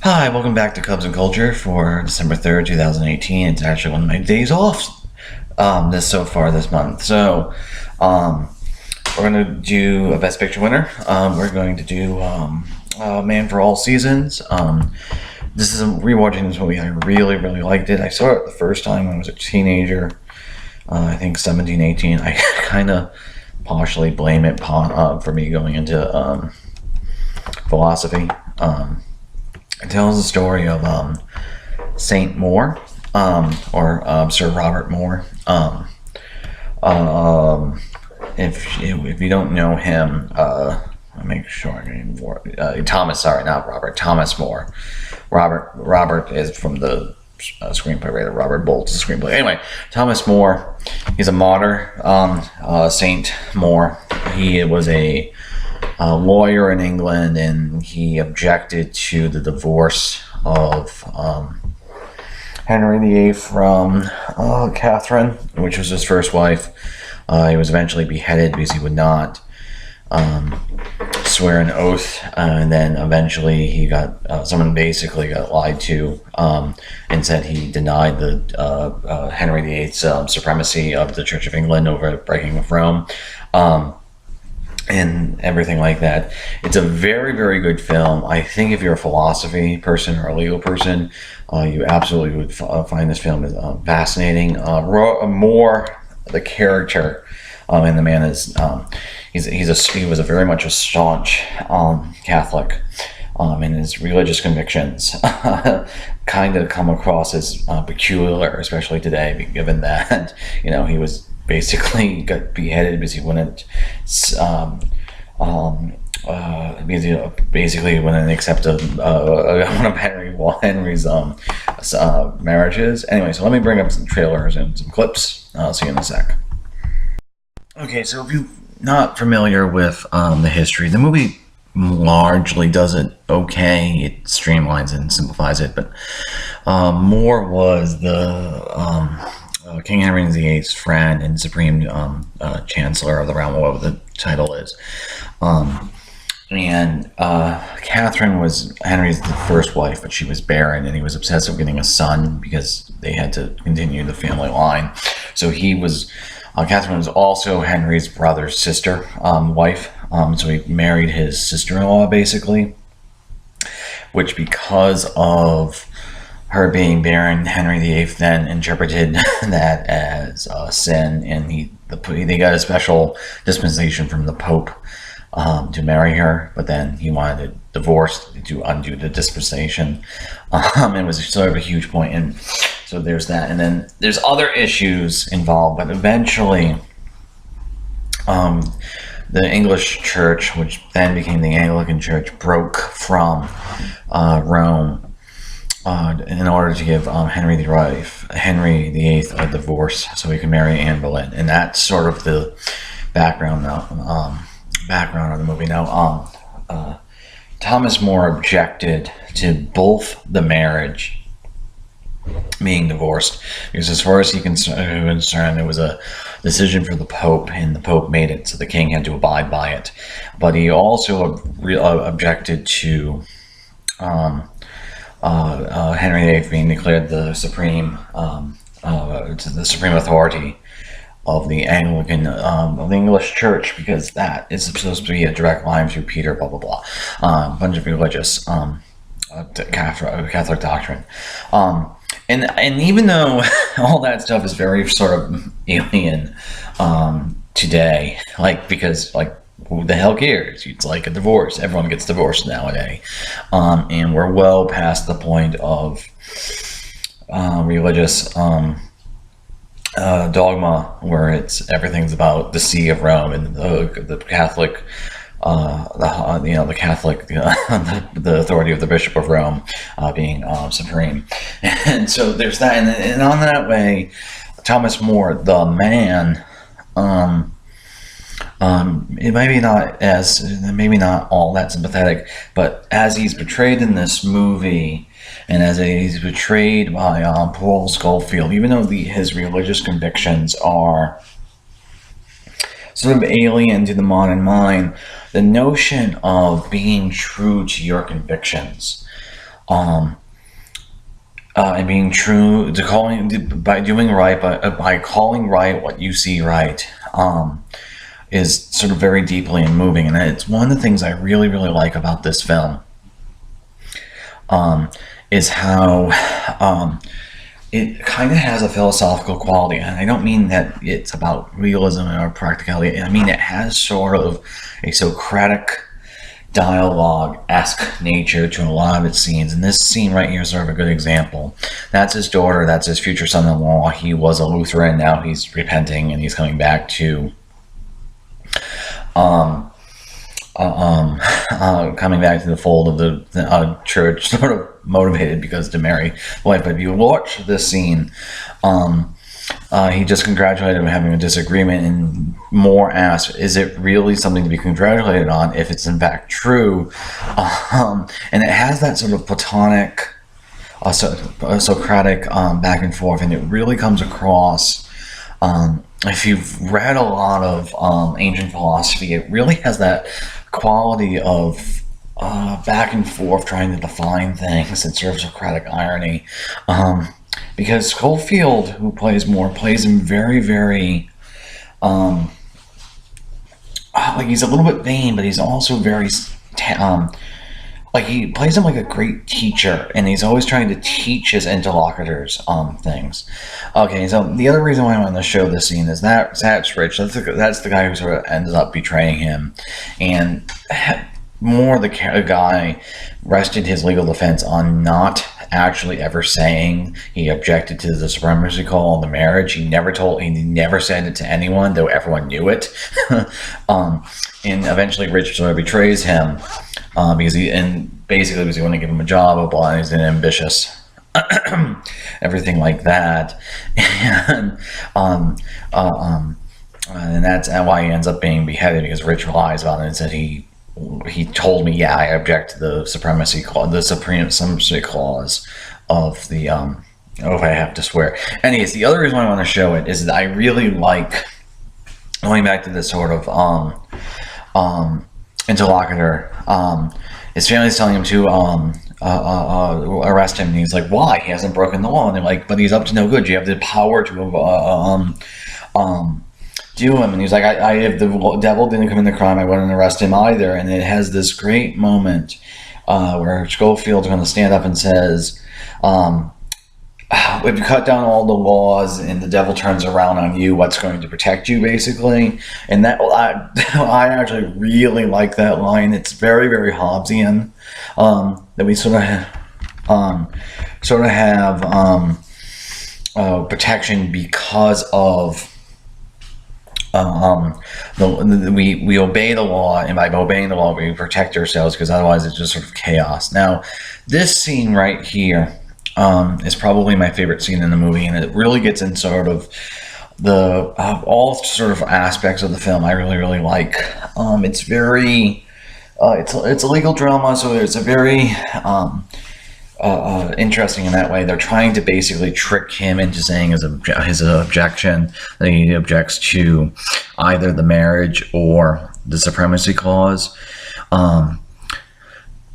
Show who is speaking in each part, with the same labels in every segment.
Speaker 1: Hi, welcome back to Cubs and Culture for December 3rd, 2018. It's actually one of my days off this month. Um, we're going to do a Best Picture winner. We're going to do Man for All Seasons. This is rewatching this movie. I really, really liked it. I saw it the first time when I was a teenager, I think 17, 18. I kind of partially blame it for me going into philosophy. It tells the story of Saint Moore, or Sir Robert Moore. If you don't know him, I'll make sure I get more. Thomas, sorry, not Robert. Thomas More. Robert is from the screenplay writer. Robert Bolt's screenplay. Anyway, Thomas More. He's a martyr. Saint Moore. He was a lawyer in England, and he objected to the divorce of Henry VIII from Catherine, which was his first wife. He was eventually beheaded because he would not swear an oath, and then eventually he got someone basically got lied to and said he denied the Henry VIII's supremacy of the Church of England over breaking with Rome. And everything like that. It's a very, very good film. I think if you're a philosophy person or a legal person, you absolutely would find this film fascinating. More the character, and the man is he was a very much a staunch Catholic, and his religious convictions kind of come across as peculiar, especially today, given that he was basically got beheaded because he wouldn't basically wouldn't accept one of Henry's marriages. Anyway, so let me bring up some trailers and some clips. I'll see you in a sec. Okay, so if you're not familiar with the history, the movie largely does it okay. It streamlines and simplifies it, but Moore was the King Henry VIII's friend and supreme chancellor of the realm, whatever the title is. And Catherine was Henry's first wife, but she was barren, and he was obsessed with getting a son because they had to continue the family line. So Catherine was also Henry's brother's sister, wife. So he married his sister-in-law, basically, which because of her being barren, Henry VIII then interpreted that as sin, and they got a special dispensation from the Pope to marry her, but then he wanted a divorce to undo the dispensation. It was sort of a huge point, and so there's that, and then there's other issues involved, but eventually the English Church, which then became the Anglican Church, broke from Rome in order to give Henry VIII a divorce so he could marry Anne Boleyn, and that's sort of the background of the movie. Now, Thomas More objected to both the marriage being divorced because, as far as he concerned, it was a decision for the Pope, and the Pope made it, so the king had to abide by it. But he also objected to Henry VIII being declared the supreme authority of the Anglican of the English Church, because that is supposed to be a direct line through Peter, blah blah blah, a bunch of religious Catholic doctrine, and even though all that stuff is very sort of alien today, because who the hell cares? It's like a divorce. Everyone gets divorced nowadays. And we're well past the point of religious dogma where everything's about the See of Rome and the Catholic, the authority of the Bishop of Rome being supreme. And so there's that. And on that way, Thomas More, the man, it maybe not all that sympathetic, but as he's portrayed in this movie, and as he's portrayed by Paul Scofield, even though his religious convictions are sort of alien to the modern mind, the notion of being true to your convictions and being true to by doing right, by calling right what you see right, is sort of very deeply and moving, and it's one of the things I really, really like about this film. Is how it kind of has a philosophical quality, and I don't mean that it's about realism or practicality. I mean it has sort of a Socratic dialogue-esque nature to a lot of its scenes, and this scene right here is sort of a good example. That's his daughter, that's his future son-in-law. He was a Lutheran, now he's repenting and he's coming back to coming back to the fold of the church, sort of motivated because to marry wife. But if you watch this scene, he just congratulated him having a disagreement, and more asked, is it really something to be congratulated on if it's in fact true? And it has that sort of platonic, Socratic back and forth, and it really comes across, if you've read a lot of ancient philosophy, it really has that quality of back and forth trying to define things and sort of Socratic irony. Because Schofield, who plays Moore, plays him very, very, like he's a little bit vain, but he's also very, like he plays him like a great teacher, and he's always trying to teach his interlocutors things. Okay, so the other reason why I want to show this scene is that's Rich. That's the guy who sort of ends up betraying him, and Moore, the guy, rested his legal defense on not actually ever saying he objected to the supremacy call on the marriage. He never said it to anyone, though everyone knew it. And eventually Rich sort of betrays him, because he was going to give him a job, blah, he's ambitious. Everything like that. And that's why he ends up being beheaded, because Rich lies about it and said he told me, yeah, I object to the supremacy clause, the supremacy clause of the, oh, if I have to swear. Anyways, the other reason why I want to show it is that I really like, going back to this sort of, interlocutor, his family's telling him to, arrest him, and he's like, why? He hasn't broken the law. And they're like, but he's up to no good. You have the power to, do him. And he's like, if the devil didn't commit the crime, I wouldn't arrest him either. And it has this great moment where Schofield's going to stand up and says, if you cut down all the laws and the devil turns around on you, what's going to protect you, basically? And that I actually really like that line. It's very, very Hobbesian, that we sort of have protection because of we obey the law, and by obeying the law we protect ourselves, because otherwise it's just sort of chaos. Now, this scene right here is probably my favorite scene in the movie, and it really gets in sort of the all sort of aspects of the film I really, really like. It's very it's a legal drama, so it's a very interesting in that way. They're trying to basically trick him into saying his objection, that he objects to either the marriage or the supremacy clause.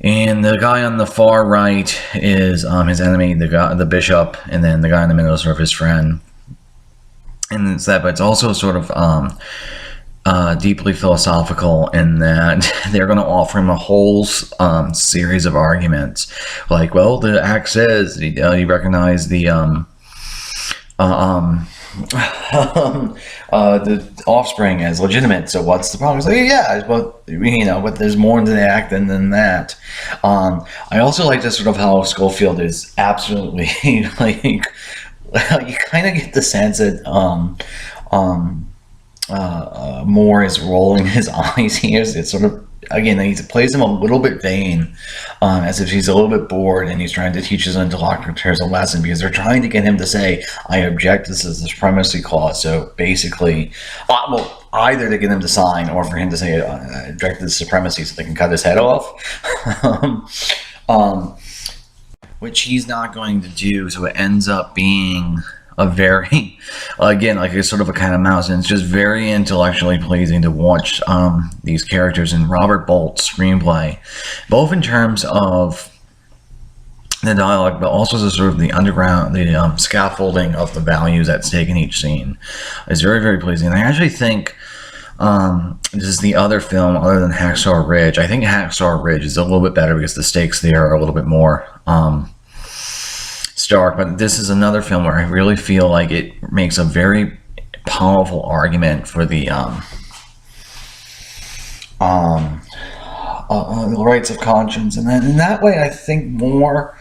Speaker 1: And the guy on the far right is his enemy, the bishop, and then the guy in the middle is sort of his friend. And it's that, but it's also sort of deeply philosophical in that they're going to offer him a whole series of arguments, like, well, the act says you recognize the offspring as legitimate, so what's the problem? It's like, yeah, but but there's more to the act than that. I also like this sort of how Schofield is absolutely like you kind of get the sense that Moore is rolling his eyes here. It's sort of, again, he plays him a little bit vain, as if he's a little bit bored and he's trying to teach his interlocutors a lesson, because they're trying to get him to say, I object, this is the supremacy clause. So basically, well, either to get him to sign or for him to say, I object to the supremacy, so they can cut his head off. Which he's not going to do, so it ends up being a very, again, like a sort of a kind of mouse, and it's just very intellectually pleasing to watch these characters in Robert Bolt's screenplay, both in terms of the dialogue, but also the sort of the underground, the scaffolding of the values at stake in each scene is very, very pleasing. And I actually think this is the other film other than Hacksaw Ridge. I think Hacksaw Ridge is a little bit better because the stakes there are a little bit more stark. But this is another film where I really feel like it makes a very powerful argument for the rights of conscience, and then in that way, I think more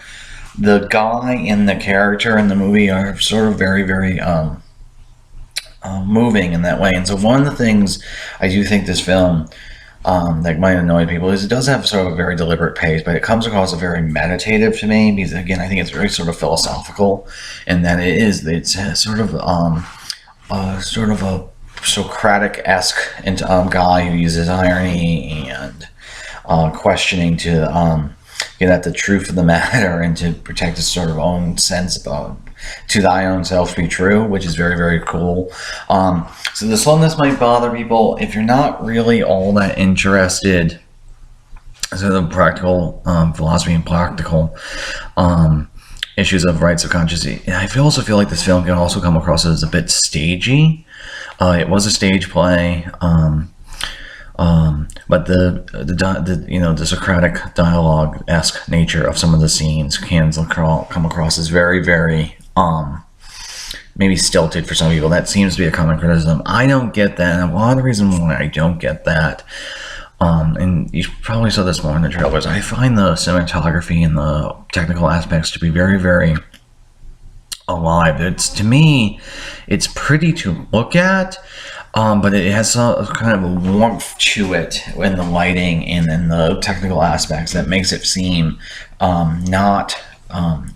Speaker 1: the guy and the character in the movie are sort of very, very moving in that way. And so one of the things I do think this film that might annoy people is it does have sort of a very deliberate pace, but it comes across as very meditative to me because, again, I think it's very sort of philosophical, and that it's sort of a Socratic-esque guy who uses irony and questioning to get at the truth of the matter and to protect his sort of own sense of to thy own self be true, which is very, very cool. So the slowness might bother people if you're not really all that interested. So the practical philosophy and practical issues of rights of conscience. I also feel like this film can also come across as a bit stagey. It was a stage play. But the Socratic dialogue-esque nature of some of the scenes can come across as very, very maybe stilted for some people. That seems to be a common criticism. I don't get that, and a lot of the reason why I don't get that, and you probably saw this more in the trailers, I find the cinematography and the technical aspects to be very, very alive. To me, it's pretty to look at. But it has a kind of a warmth to it in the lighting and in the technical aspects that makes it seem not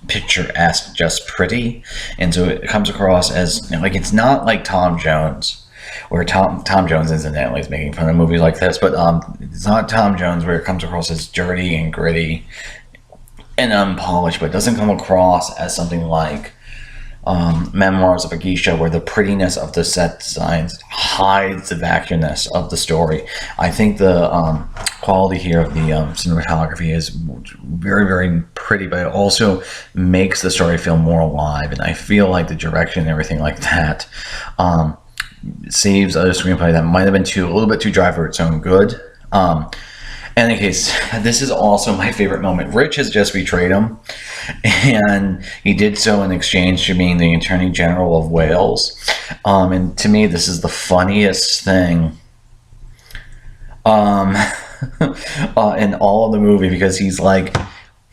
Speaker 1: picturesque, just pretty. And so it comes across as like it's not like Tom Jones, where Tom Jones incidentally is making fun of movies like this, but it's not Tom Jones where it comes across as dirty and gritty and unpolished, but it doesn't come across as something like Memoirs of a Geisha, where the prettiness of the set designs hides the vacuumness of the story. I think the quality here of the cinematography is very, very pretty, but it also makes the story feel more alive. And I feel like the direction and everything like that saves a screenplay that might have been a little bit too dry for its own good. In any case, this is also my favorite moment. Rich has just betrayed him, and he did so in exchange for being the Attorney General of Wales. And to me, this is the funniest thing in all of the movie, because he's like,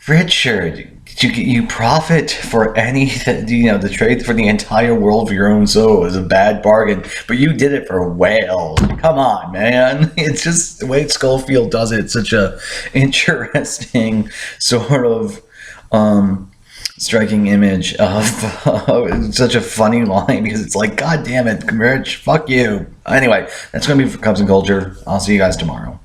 Speaker 1: Richard, you profit for anything, the trade for the entire world for your own soul is a bad bargain, but you did it for Wales. Come on, man. It's just the way Schofield does it. It's such a interesting sort of striking image of such a funny line, because it's like, God damn it, Rich, fuck you. Anyway, that's going to be for Cubs and Culture. I'll see you guys tomorrow.